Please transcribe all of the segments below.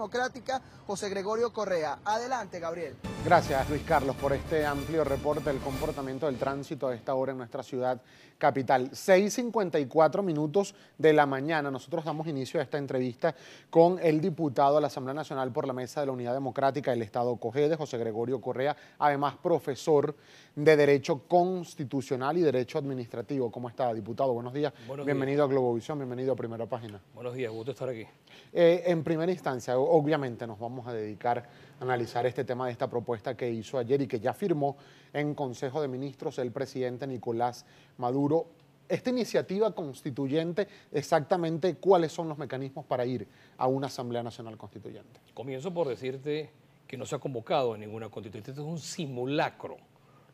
Democrática, José Gregorio Correa. Adelante, Gabriel. Gracias, Luis Carlos, por este amplio reporte del comportamiento del tránsito a esta hora en nuestra ciudad capital. 6:54 minutos de la mañana. Nosotros damos inicio a esta entrevista con el diputado a la Asamblea Nacional por la Mesa de la Unidad Democrática del Estado Cogede, José Gregorio Correa, además profesor de Derecho Constitucional y Derecho Administrativo. ¿Cómo está, diputado? Buenos días. Bienvenido a Globovisión, bienvenido a Primera Página. Buenos días, gusto estar aquí. En primera instancia, obviamente nos vamos a dedicar a analizar este tema de esta propuesta que hizo ayer y que ya firmó en Consejo de Ministros el presidente Nicolás Maduro. Esta iniciativa constituyente, exactamente cuáles son los mecanismos para ir a una Asamblea Nacional Constituyente. Comienzo por decirte que no se ha convocado a ninguna constituyente. Esto es un simulacro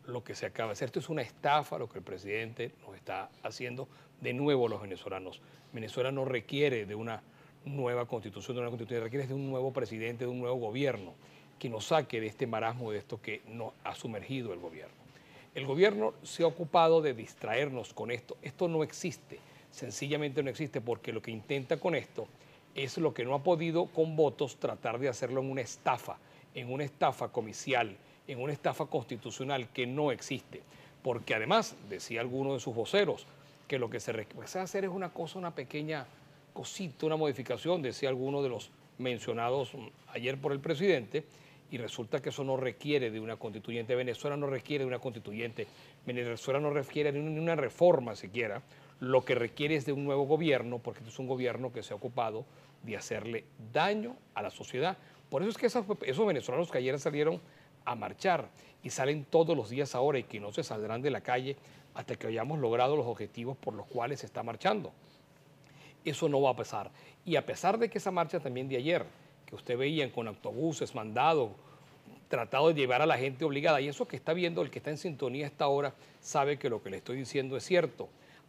lo que se acaba de hacer. Esto es una estafa lo que el presidente nos está haciendo de nuevo a los venezolanos. Venezuela no requiere de una nueva constitución, de una constitución, requiere de un nuevo presidente, de un nuevo gobierno que nos saque de este marasmo, de esto que nos ha sumergido el gobierno. El gobierno se ha ocupado de distraernos con esto. Esto no existe, sencillamente no existe, porque lo que intenta con esto es lo que no ha podido con votos, tratar de hacerlo en una estafa comicial, en una estafa constitucional que no existe. Porque además, decía alguno de sus voceros, que lo que se requiere hacer es una cosa, una pequeña cosita, una modificación, decía alguno de los mencionados ayer por el presidente, y resulta que eso no requiere de una constituyente. Venezuela no requiere de una constituyente, Venezuela no requiere de una reforma siquiera, lo que requiere es de un nuevo gobierno, porque este es un gobierno que se ha ocupado de hacerle daño a la sociedad. Por eso es que esos venezolanos que ayer salieron a marchar y salen todos los días ahora y que no se saldrán de la calle hasta que hayamos logrado los objetivos por los cuales se está marchando. Eso no va a pasar. Y a pesar de que esa marcha también de ayer, que usted veía con autobuses mandados, tratado de llevar a la gente obligada, y eso que está viendo, el que está en sintonía a esta hora, sabe que lo que le estoy diciendo es cierto.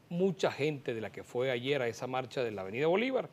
Mucha gente de la que fue ayer a esa marcha de la Avenida Bolívar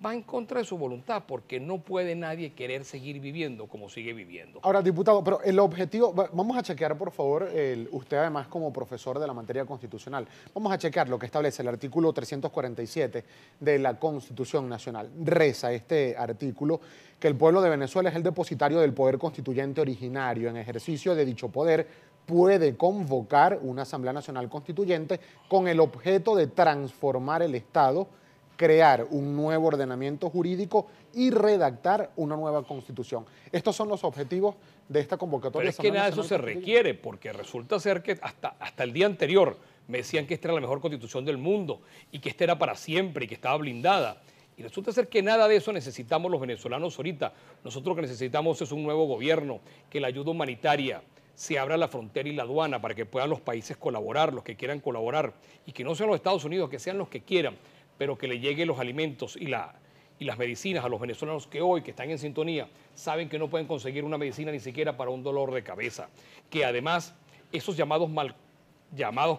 va en contra de su voluntad, porque no puede nadie querer seguir viviendo como sigue viviendo. Ahora, diputado, pero el objetivo, vamos a chequear, por favor, usted además como profesor de la materia constitucional, vamos a chequear lo que establece el artículo 347 de la Constitución Nacional. Reza este artículo que el pueblo de Venezuela es el depositario del poder constituyente originario. En ejercicio de dicho poder puede convocar una Asamblea Nacional Constituyente con el objeto de transformar el Estado, crear un nuevo ordenamiento jurídico y redactar una nueva constitución. Estos son los objetivos de esta convocatoria. Pero es que nada de eso se requiere, porque resulta ser que hasta el día anterior me decían que esta era la mejor constitución del mundo y que esta era para siempre y que estaba blindada. Y resulta ser que nada de eso necesitamos los venezolanos ahorita. Nosotros lo que necesitamos es un nuevo gobierno, que la ayuda humanitaria se abra la frontera y la aduana para que puedan los países colaborar, los que quieran colaborar, y que no sean los Estados Unidos, que sean los que quieran, pero que le lleguen los alimentos y las medicinas a los venezolanos que hoy, que están en sintonía, saben que no pueden conseguir una medicina ni siquiera para un dolor de cabeza. Que además esos llamados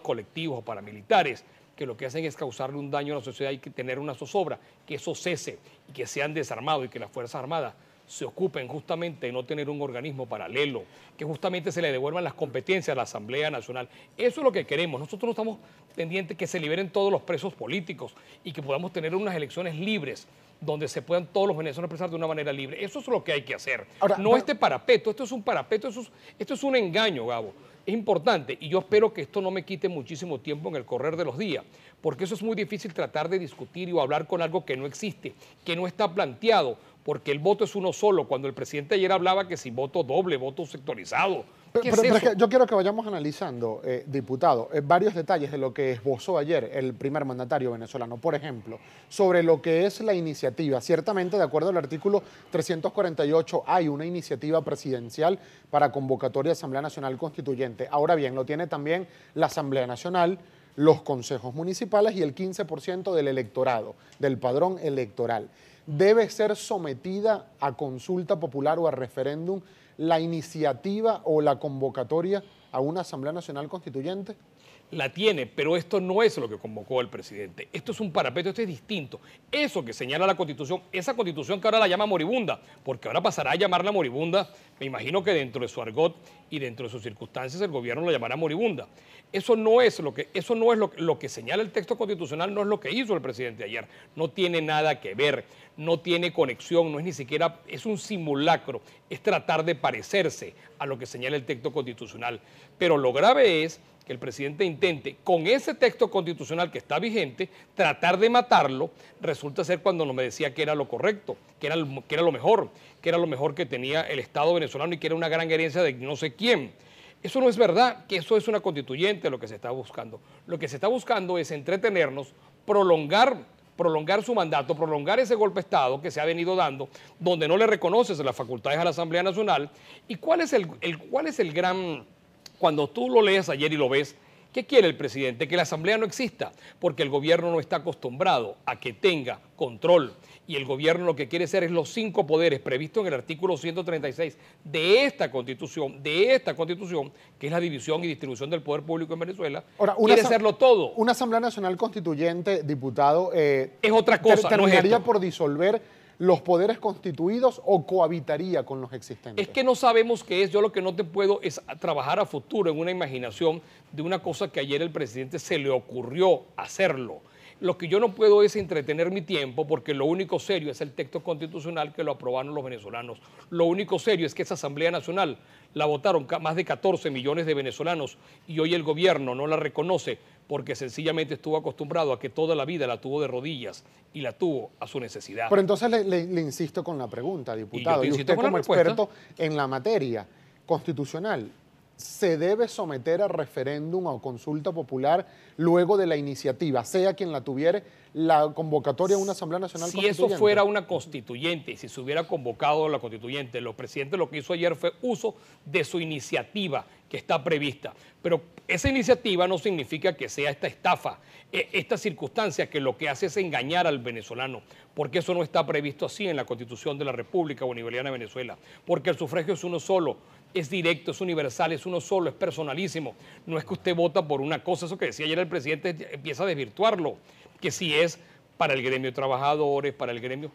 colectivos o paramilitares, que lo que hacen es causarle un daño a la sociedad y que tener una zozobra, que eso cese y que sean desarmados y que las Fuerzas Armadas se ocupen justamente de no tener un organismo paralelo, que justamente se le devuelvan las competencias a la Asamblea Nacional. Eso es lo que queremos. Nosotros no estamos pendientes que se liberen todos los presos políticos y que podamos tener unas elecciones libres donde se puedan todos los venezolanos expresar de una manera libre. Eso es lo que hay que hacer. Ahora, no este parapeto, esto es un parapeto, esto es un engaño, Gabo. Es importante y yo espero que esto no me quite muchísimo tiempo en el correr de los días, porque eso es muy difícil tratar de discutir o hablar con algo que no existe, que no está planteado, porque el voto es uno solo. Cuando el presidente ayer hablaba que si voto doble, voto sectorizado. Pero es que yo quiero que vayamos analizando, diputado, varios detalles de lo que esbozó ayer el primer mandatario venezolano. Por ejemplo, sobre lo que es la iniciativa. Ciertamente, de acuerdo al artículo 348, hay una iniciativa presidencial para convocatoria de Asamblea Nacional Constituyente. Ahora bien, lo tiene también la Asamblea Nacional, los consejos municipales y el 15% del electorado, del padrón electoral. ¿Debe ser sometida a consulta popular o a referéndum la iniciativa o la convocatoria a una Asamblea Nacional Constituyente? la tiene, pero esto no es lo que convocó el presidente. Esto es un parapeto, esto es distinto. Eso que señala la Constitución, esa Constitución que ahora la llama moribunda, porque ahora pasará a llamarla moribunda, me imagino que dentro de su argot y dentro de sus circunstancias el gobierno la llamará moribunda. Eso no es lo que señala el texto constitucional, no es lo que hizo el presidente ayer. No tiene nada que ver, no tiene conexión, no es ni siquiera, es un simulacro, es tratar de parecerse a lo que señala el texto constitucional. Pero lo grave es que el presidente intente, con ese texto constitucional que está vigente, tratar de matarlo, resulta ser cuando no me decía que era lo correcto, que era lo mejor que tenía el Estado venezolano y que era una gran herencia de no sé quién. Eso no es verdad, que eso es una constituyente lo que se está buscando. Lo que se está buscando es entretenernos, prolongar su mandato, prolongar ese golpe de Estado que se ha venido dando, donde no le reconoces las facultades a la Asamblea Nacional. ¿Y cuál es el gran... Cuando tú lo lees ayer y lo ves, ¿qué quiere el presidente? Que la Asamblea no exista, porque el gobierno no está acostumbrado a que tenga control. Y el gobierno lo que quiere hacer es los 5 poderes previstos en el artículo 136 de esta Constitución, que es la división y distribución del poder público en Venezuela. Ahora, quiere hacerlo todo. Una Asamblea Nacional Constituyente, diputado, es otra cosa, terminaría por disolver los poderes constituidos o cohabitaría con los existentes. Es que no sabemos qué es. Yo lo que no te puedo es trabajar a futuro en una imaginación de una cosa que ayer el presidente se le ocurrió hacerlo. Lo que yo no puedo es entretener mi tiempo porque lo único serio es el texto constitucional que lo aprobaron los venezolanos. Lo único serio es que esa Asamblea Nacional la votaron más de 14 millones de venezolanos y hoy el gobierno no la reconoce porque sencillamente estuvo acostumbrado a que toda la vida la tuvo de rodillas y la tuvo a su necesidad. Pero entonces le insisto con la pregunta, diputado. Y usted como experto en la materia constitucional, ¿se debe someter a referéndum o consulta popular luego de la iniciativa, sea quien la tuviere, la convocatoria a una Asamblea Nacional Constituyente? Si eso fuera una constituyente, si se hubiera convocado la constituyente, los presidentes lo que hizo ayer fue uso de su iniciativa que está prevista. Pero esa iniciativa no significa que sea esta estafa, esta circunstancia que lo que hace es engañar al venezolano, porque eso no está previsto así en la Constitución de la República Bolivariana de Venezuela, porque el sufragio es uno solo, es directo, es universal, es uno solo, es personalísimo. No es que usted vota por una cosa, eso que decía ayer el presidente empieza a desvirtuarlo, que si es para el gremio de trabajadores, para el gremio...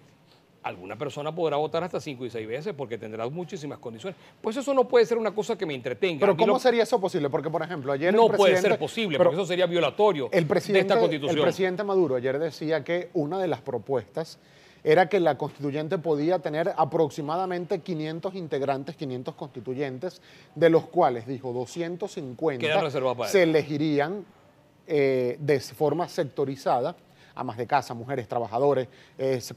Alguna persona podrá votar hasta 5 y 6 veces porque tendrá muchísimas condiciones. Pues eso no puede ser una cosa que me entretenga. Pero ¿cómo sería eso posible? Porque, por ejemplo, ayer no puede ser posible, porque eso sería violatorio de esta Constitución. El presidente Maduro ayer decía que una de las propuestas era que la constituyente podía tener aproximadamente 500 integrantes, 500 constituyentes, de los cuales, dijo, 250 se elegirían de forma sectorizada, amas de casa, mujeres, trabajadores,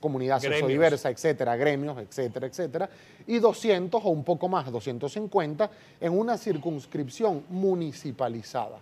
comunidad sociodiversa, etcétera, gremios, etcétera, etcétera, y 200 o un poco más, 250 en una circunscripción municipalizada.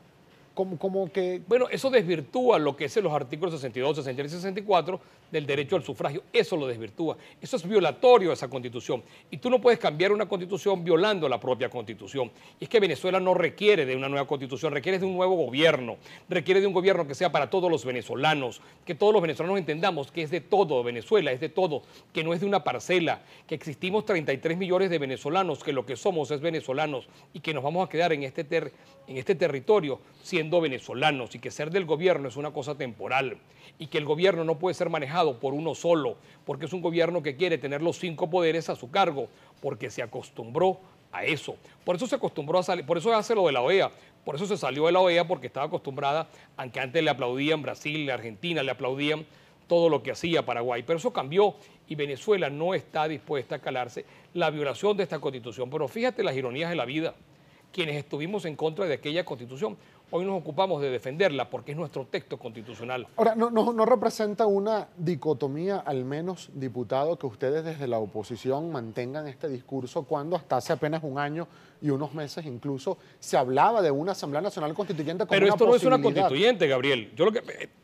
Como que... Bueno, eso desvirtúa lo que es en los artículos 62, 63 y 64 del derecho al sufragio. Eso lo desvirtúa. Eso es violatorio a esa Constitución. Y tú no puedes cambiar una Constitución violando la propia Constitución. Y es que Venezuela no requiere de una nueva Constitución, requiere de un nuevo gobierno. Requiere de un gobierno que sea para todos los venezolanos, que todos los venezolanos entendamos que es de todo Venezuela, es de todo, que no es de una parcela, que existimos 33 millones de venezolanos, que lo que somos es venezolanos y que nos vamos a quedar en este territorio siendo venezolanos y que ser del gobierno es una cosa temporal y que el gobierno no puede ser manejado por uno solo porque es un gobierno que quiere tener los 5 poderes a su cargo porque se acostumbró a eso. Por eso se acostumbró a salir, por eso hace lo de la OEA, por eso se salió de la OEA porque estaba acostumbrada, aunque antes le aplaudían Brasil, Argentina, le aplaudían todo lo que hacía Paraguay, pero eso cambió y Venezuela no está dispuesta a calarse la violación de esta Constitución. Pero fíjate las ironías de la vida. Quienes estuvimos en contra de aquella Constitución, hoy nos ocupamos de defenderla porque es nuestro texto constitucional. Ahora, ¿no representa una dicotomía, al menos, diputado, que ustedes desde la oposición mantengan este discurso cuando hasta hace apenas un año y unos meses incluso se hablaba de una Asamblea Nacional Constituyente como una posibilidad? Pero esto no es una constituyente, Gabriel.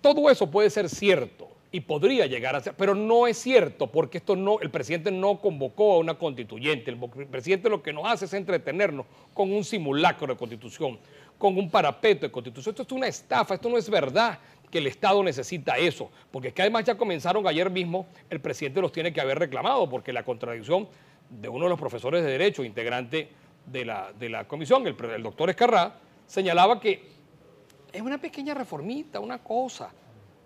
Todo eso puede ser cierto y podría llegar a ser, pero no es cierto porque el presidente no convocó a una constituyente. El presidente lo que nos hace es entretenernos con un simulacro de constitución, con un parapeto de constitución. Esto es una estafa, esto no es verdad que el Estado necesita eso, porque es que además ya comenzaron ayer mismo, el presidente los tiene que haber reclamado, porque la contradicción de uno de los profesores de Derecho, integrante de la comisión, el doctor Escarrá, señalaba que Es una pequeña reformita, una cosa.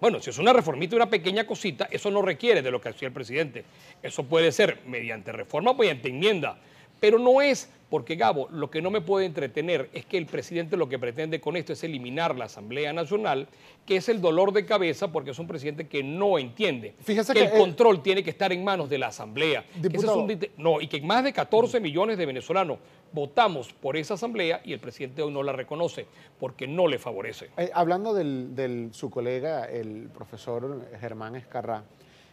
Bueno, si es una reformita y una pequeña cosita, eso no requiere de lo que hacía el presidente. Eso puede ser mediante reforma o mediante enmienda. Pero no es, porque Gabo, lo que no me puede entretener es que el presidente lo que pretende con esto es eliminar la Asamblea Nacional, que es el dolor de cabeza porque es un presidente que no entiende Fíjese que que el control tiene que estar en manos de la Asamblea. Diputado. No, y que más de 14 millones de venezolanos votamos por esa Asamblea y el presidente hoy no la reconoce porque no le favorece. Hablando de su colega, el profesor Germán Escarrá,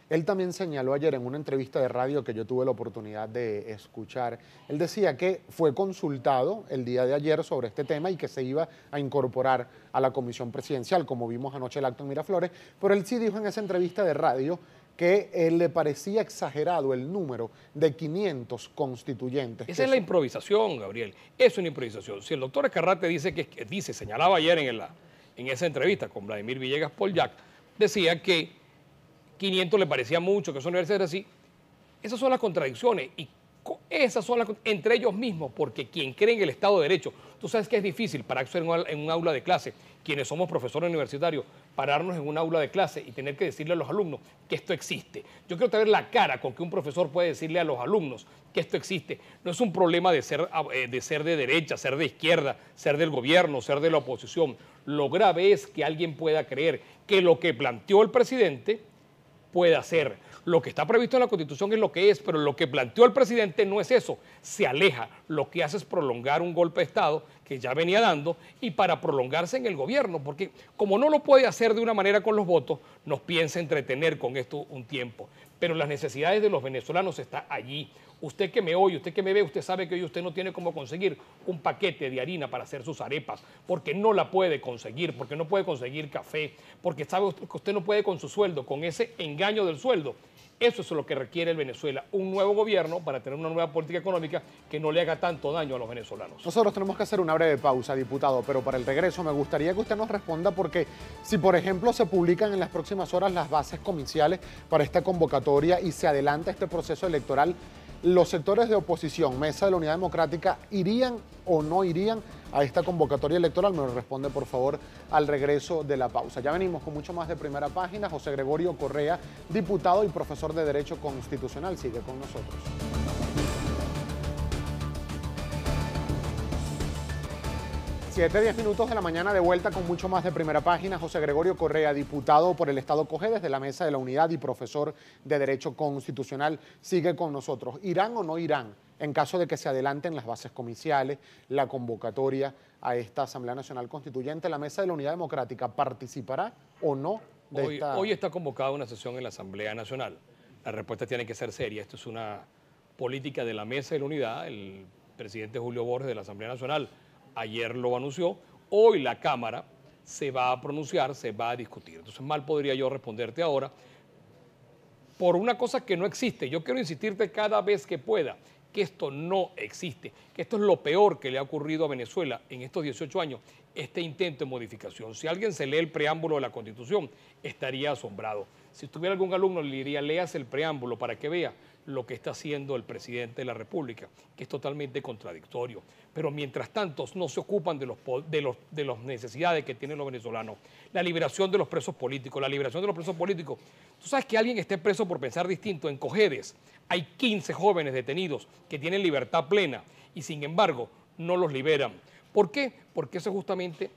él también señaló ayer en una entrevista de radio que yo tuve la oportunidad de escuchar, él decía que fue consultado el día de ayer sobre este tema y que se iba a incorporar a la comisión presidencial, como vimos anoche el acto en Miraflores, pero él sí dijo en esa entrevista de radio que él le parecía exagerado el número de 500 constituyentes. Esa es la improvisación, Gabriel. Es una improvisación. Si el doctor Escarrá te dice señalaba ayer en esa entrevista con Vladimir Villegas Polyac, decía que 500 le parecía mucho, que eso no debe ser así. Esas son las contradicciones y esas son entre ellos mismos, porque quien cree en el Estado de Derecho, tú sabes que es difícil pararse en un aula de clase, quienes somos profesores universitarios, pararnos en un aula de clase y tener que decirle a los alumnos que esto existe. Yo quiero tener la cara con que un profesor puede decirle a los alumnos que esto existe. No es un problema de ser de derecha, ser de izquierda, ser del gobierno, ser de la oposición. Lo grave es que alguien pueda creer que lo que planteó el presidente puede hacer. Lo que está previsto en la Constitución es lo que es, pero lo que planteó el presidente no es eso. Se aleja. Lo que hace es prolongar un golpe de Estado que ya venía dando y para prolongarse en el gobierno, porque como no lo puede hacer de una manera con los votos, nos piensa entretener con esto un tiempo. Pero las necesidades de los venezolanos están allí. Usted que me oye, usted que me ve, usted sabe que hoy usted no tiene cómo conseguir un paquete de harina para hacer sus arepas, porque no la puede conseguir, porque no puede conseguir café, porque sabe que usted no puede con su sueldo, con ese engaño del sueldo. Eso es lo que requiere el Venezuela, un nuevo gobierno para tener una nueva política económica que no le haga tanto daño a los venezolanos. Nosotros tenemos que hacer una breve pausa, diputado, pero para el regreso me gustaría que usted nos responda porque si, por ejemplo, se publican en las próximas horas las bases comerciales para esta convocatoria y se adelanta este proceso electoral, ¿los sectores de oposición, Mesa de la Unidad Democrática, irían o no irían a esta convocatoria electoral? Me lo responde, por favor, al regreso de la pausa. Ya venimos con mucho más de Primera Página. José Gregorio Correa, diputado y profesor de Derecho Constitucional, sigue con nosotros. 7:10 minutos de la mañana, de vuelta con mucho más de Primera Página. José Gregorio Correa, diputado por el Estado Cojedes de la Mesa de la Unidad y profesor de Derecho Constitucional, sigue con nosotros. ¿Irán o no irán en caso de que se adelanten las bases comerciales, la convocatoria a esta Asamblea Nacional Constituyente? ¿La Mesa de la Unidad Democrática participará o no de esta? Hoy está convocada una sesión en la Asamblea Nacional. La respuesta tiene que ser seria. Esto es una política de la Mesa de la Unidad. El presidente Julio Borges de la Asamblea Nacional ayer lo anunció. Hoy la Cámara se va a pronunciar, se va a discutir. Entonces mal podría yo responderte ahora por una cosa que no existe. Yo quiero insistirte cada vez que pueda que esto no existe, que esto es lo peor que le ha ocurrido a Venezuela en estos 18 años, este intento de modificación. Si alguien se lee el preámbulo de la Constitución, estaría asombrado. Si tuviera algún alumno, le diría, léase el preámbulo para que vea lo que está haciendo el presidente de la República, que es totalmente contradictorio. Pero mientras tanto no se ocupan de las necesidades que tienen los venezolanos. La liberación de los presos políticos, la liberación de los presos políticos. Tú sabes que alguien esté preso por pensar distinto. En Cojedes hay 15 jóvenes detenidos que tienen libertad plena y sin embargo no los liberan. ¿Por qué? Porque eso es justamente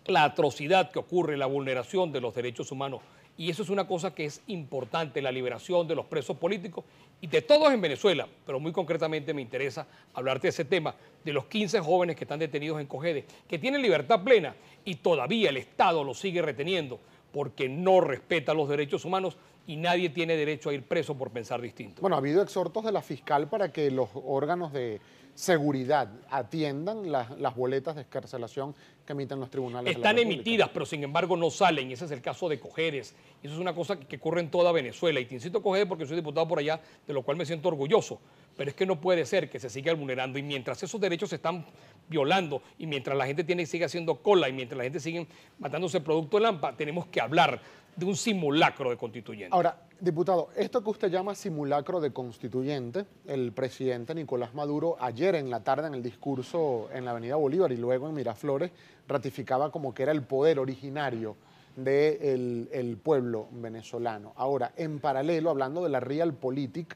la atrocidad que ocurre, la vulneración de los derechos humanos. Y eso es una cosa que es importante, la liberación de los presos políticos y de todos en Venezuela, pero muy concretamente me interesa hablarte de ese tema, de los 15 jóvenes que están detenidos en Cojedes, que tienen libertad plena y todavía el Estado los sigue reteniendo porque no respeta los derechos humanos y nadie tiene derecho a ir preso por pensar distinto. Bueno, ha habido exhortos de la fiscal para que los órganos de seguridad atiendan las boletas de excarcelación que emiten los tribunales. Están emitidas, pero sin embargo no salen. Ese es el caso de Cojedes. Eso es una cosa que ocurre en toda Venezuela. Y te insisto Cojedes porque soy diputado por allá, de lo cual me siento orgulloso. Pero es que no puede ser que se siga vulnerando. Y mientras esos derechos se están violando, y mientras la gente sigue haciendo cola, y mientras la gente sigue matándose producto de Lampa, tenemos que hablar de un simulacro de constituyente. Ahora, Diputado, esto que usted llama simulacro de constituyente, el presidente Nicolás Maduro ayer en la tarde en el discurso en la Avenida Bolívar y luego en Miraflores ratificaba como que era el poder originario del pueblo venezolano. Ahora, en paralelo, hablando de la realpolitik,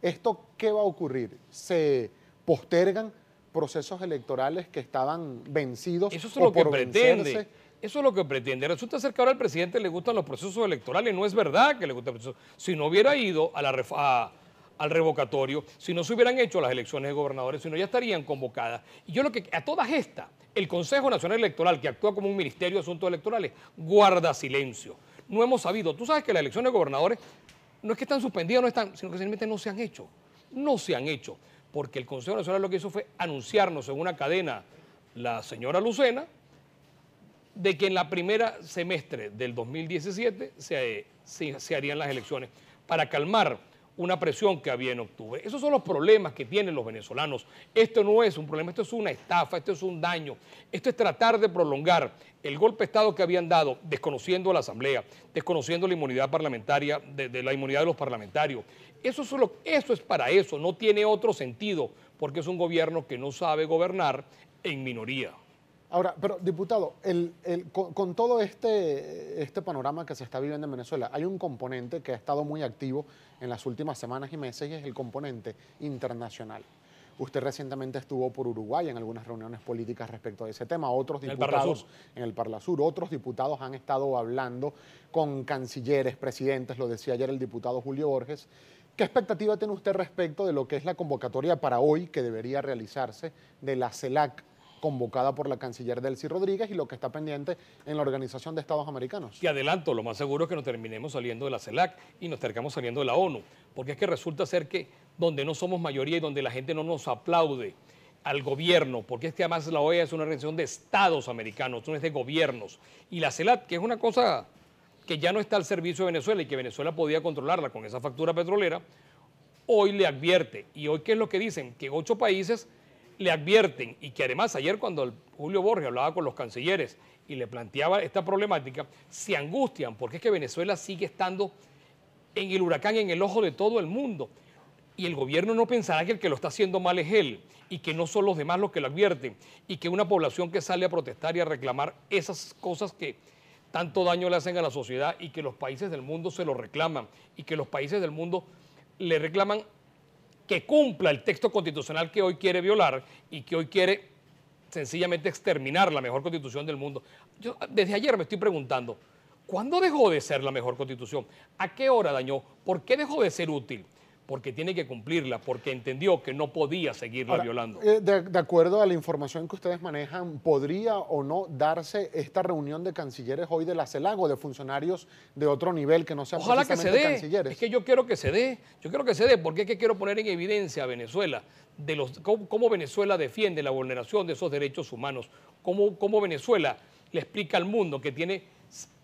¿esto qué va a ocurrir? ¿Se postergan procesos electorales que estaban vencidos Eso es o lo que por pretende. vencerse? Eso es lo que pretende. Resulta ser que ahora al presidente le gustan los procesos electorales. No es verdad que le gustan los procesos. Si no hubiera ido al revocatorio, si no se hubieran hecho las elecciones de gobernadores, si no ya estarían convocadas. Y yo lo que, a todas estas, el Consejo Nacional Electoral, que actúa como un ministerio de asuntos electorales, guarda silencio. No hemos sabido. Tú sabes que las elecciones de gobernadores no es que están suspendidas, no están, sino que simplemente no se han hecho. No se han hecho. Porque el Consejo Nacional lo que hizo fue anunciarnos en una cadena la señora Lucena, de que en la primera semestre del 2017 se harían las elecciones para calmar una presión que había en octubre. Esos son los problemas que tienen los venezolanos. Esto no es un problema, esto es una estafa, esto es un daño. Esto es tratar de prolongar el golpe de Estado que habían dado, desconociendo a la Asamblea, desconociendo la inmunidad parlamentaria, de la inmunidad de los parlamentarios. Eso es para eso, no tiene otro sentido, porque es un gobierno que no sabe gobernar en minoría. Ahora, pero diputado, con todo este panorama que se está viviendo en Venezuela, hay un componente que ha estado muy activo en las últimas semanas y meses y es el componente internacional. Usted recientemente estuvo por Uruguay en algunas reuniones políticas respecto a ese tema. Otros diputados en el Parlasur, otros diputados han estado hablando con cancilleres, presidentes, lo decía ayer el diputado Julio Borges. ¿Qué expectativa tiene usted respecto de lo que es la convocatoria para hoy que debería realizarse de la CELAC, convocada por la canciller Delcy Rodríguez y lo que está pendiente en la Organización de Estados Americanos? Y adelanto, lo más seguro es que nos terminemos saliendo de la CELAC y nos terminamos saliendo de la ONU, porque es que resulta ser que donde no somos mayoría y donde la gente no nos aplaude al gobierno, porque es que además la OEA es una organización de estados americanos, no es de gobiernos, y la CELAC, que es una cosa que ya no está al servicio de Venezuela y que Venezuela podía controlarla con esa factura petrolera, hoy le advierte. ¿Y hoy qué es lo que dicen? Que 8 países le advierten y que además ayer cuando Julio Borges hablaba con los cancilleres y le planteaba esta problemática, se angustian porque es que Venezuela sigue estando en el huracán, en el ojo de todo el mundo. Y el gobierno no pensará que el que lo está haciendo mal es él y que no son los demás los que lo advierten y que una población que sale a protestar y a reclamar esas cosas que tanto daño le hacen a la sociedad y que los países del mundo se lo reclaman y que los países del mundo le reclaman que cumpla el texto constitucional que hoy quiere violar y que hoy quiere sencillamente exterminar la mejor constitución del mundo. Yo desde ayer me estoy preguntando, ¿cuándo dejó de ser la mejor constitución? ¿A qué hora dañó? ¿Por qué dejó de ser útil? Porque tiene que cumplirla, porque entendió que no podía seguirla violando. De acuerdo a la información que ustedes manejan, ¿podría o no darse esta reunión de cancilleres hoy de la CELAC o de funcionarios de otro nivel que no sean Ojalá que se dé. cancilleres? Es que yo quiero que se dé. Yo quiero que se dé porque es que quiero poner en evidencia a Venezuela de cómo Venezuela defiende la vulneración de esos derechos humanos, cómo Venezuela le explica al mundo que tiene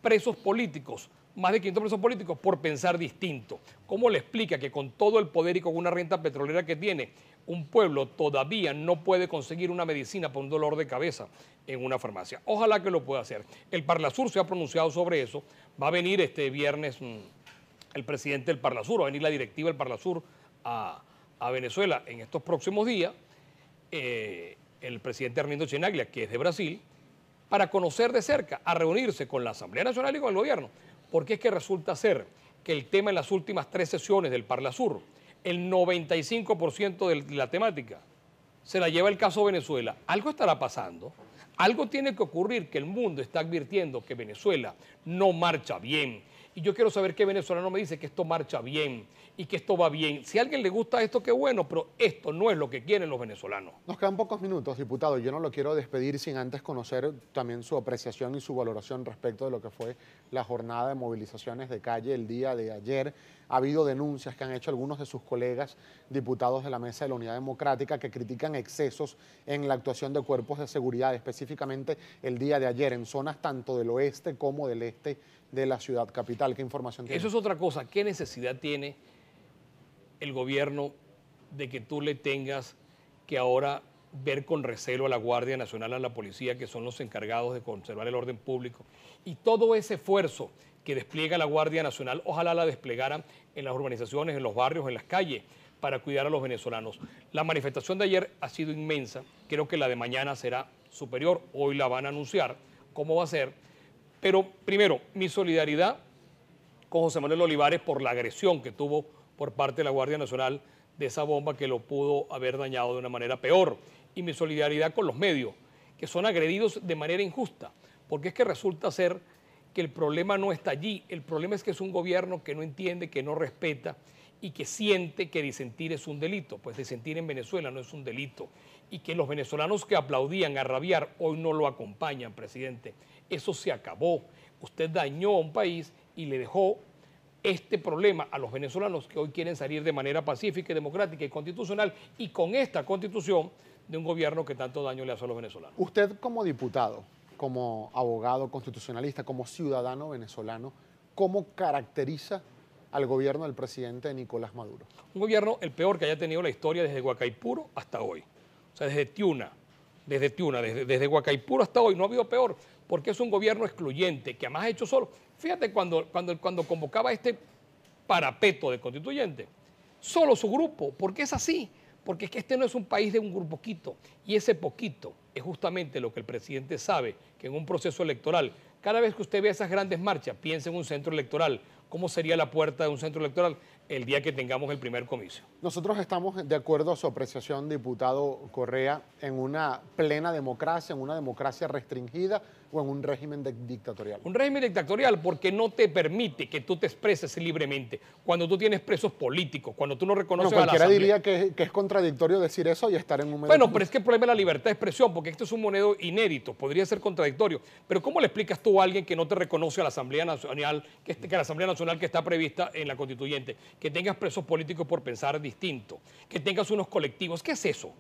presos políticos, más de 500 presos políticos por pensar distinto. ¿Cómo le explica que con todo el poder y con una renta petrolera que tiene, un pueblo todavía no puede conseguir una medicina para un dolor de cabeza en una farmacia? Ojalá que lo pueda hacer. El Parlasur se ha pronunciado sobre eso. Va a venir este viernes el presidente del Parlasur, va a venir la directiva del Parlasur a Venezuela en estos próximos días. El presidente Armindo Chinaglia, que es de Brasil, para conocer de cerca, a reunirse con la Asamblea Nacional y con el gobierno. Porque es que resulta ser que el tema en las últimas 3 sesiones del Parlasur, el 95% de la temática se la lleva el caso Venezuela. Algo estará pasando, algo tiene que ocurrir, que el mundo está advirtiendo que Venezuela no marcha bien. Y yo quiero saber qué venezolano me dice que esto marcha bien y que esto va bien. Si a alguien le gusta esto, qué bueno, pero esto no es lo que quieren los venezolanos. Nos quedan pocos minutos, diputado. Yo no lo quiero despedir sin antes conocer también su apreciación y su valoración respecto de lo que fue la jornada de movilizaciones de calle el día de ayer. Ha habido denuncias que han hecho algunos de sus colegas diputados de la Mesa de la Unidad Democrática que critican excesos en la actuación de cuerpos de seguridad, específicamente el día de ayer, en zonas tanto del oeste como del este de la ciudad capital. ¿Qué información tiene? Eso es otra cosa. ¿Qué necesidad tiene el gobierno de que tú le tengas que ahora ver con recelo a la Guardia Nacional, a la policía, que son los encargados de conservar el orden público. Y todo ese esfuerzo que despliega la Guardia Nacional, ojalá la desplegaran en las urbanizaciones, en los barrios, en las calles, para cuidar a los venezolanos. La manifestación de ayer ha sido inmensa, creo que la de mañana será superior, hoy la van a anunciar cómo va a ser, pero primero, mi solidaridad con José Manuel Olivares por la agresión que tuvo por parte de la Guardia Nacional de esa bomba que lo pudo haber dañado de una manera peor, y mi solidaridad con los medios, que son agredidos de manera injusta, porque es que resulta ser que el problema no está allí, el problema es que es un gobierno que no entiende, que no respeta y que siente que disentir es un delito. Pues disentir en Venezuela no es un delito, y que los venezolanos que aplaudían a rabiar hoy no lo acompañan, presidente. Eso se acabó. Usted dañó a un país y le dejó este problema a los venezolanos que hoy quieren salir de manera pacífica, democrática y constitucional, y con esta constitución de un gobierno que tanto daño le hace a los venezolanos. Usted como diputado, como abogado constitucionalista, como ciudadano venezolano, ¿cómo caracteriza al gobierno del presidente Nicolás Maduro? Un gobierno el peor que haya tenido la historia desde Guacaipuro hasta hoy. O sea, desde Guacaipuro hasta hoy no ha habido peor, porque es un gobierno excluyente, que además ha hecho solo. Fíjate cuando convocaba este parapeto de constituyente, solo su grupo, porque es así, porque es que este no es un país de un grupo poquito, y ese poquito es justamente lo que el presidente sabe, que en un proceso electoral, cada vez que usted ve esas grandes marchas, piensa en un centro electoral. ¿Cómo sería la puerta de un centro electoral el día que tengamos el primer comicio? Nosotros estamos de acuerdo a su apreciación, diputado Correa, en una plena democracia, en una democracia restringida o en un régimen dictatorial. Un régimen dictatorial porque no te permite que tú te expreses libremente. Cuando tú tienes presos políticos, cuando tú no reconoces a la cualquiera asamblea. diría que es contradictorio decir eso y estar en un... Bueno, pero es que el problema es la libertad de expresión, porque esto es un modelo inédito, podría ser contradictorio. Pero ¿cómo le explicas tú a alguien que no te reconoce a la Asamblea Nacional, que la Asamblea Nacional que está prevista en la Constituyente, que tengas presos políticos por pensar distinto, que tengas unos colectivos? ¿Qué es eso?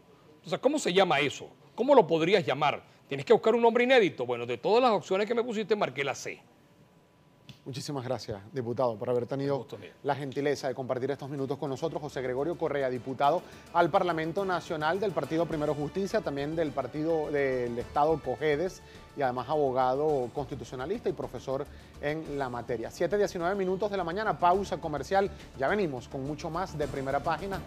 O sea, ¿cómo se llama eso? ¿Cómo lo podrías llamar? ¿Tienes que buscar un nombre inédito? Bueno, de todas las opciones que me pusiste, marqué la C. Muchísimas gracias, diputado, por haber tenido la gentileza de compartir estos minutos con nosotros. José Gregorio Correa, diputado al Parlamento Nacional del Partido Primero Justicia, también del Partido del Estado Cojedes, y además abogado constitucionalista y profesor en la materia. 7:19 minutos de la mañana, pausa comercial. Ya venimos con mucho más de Primera Página.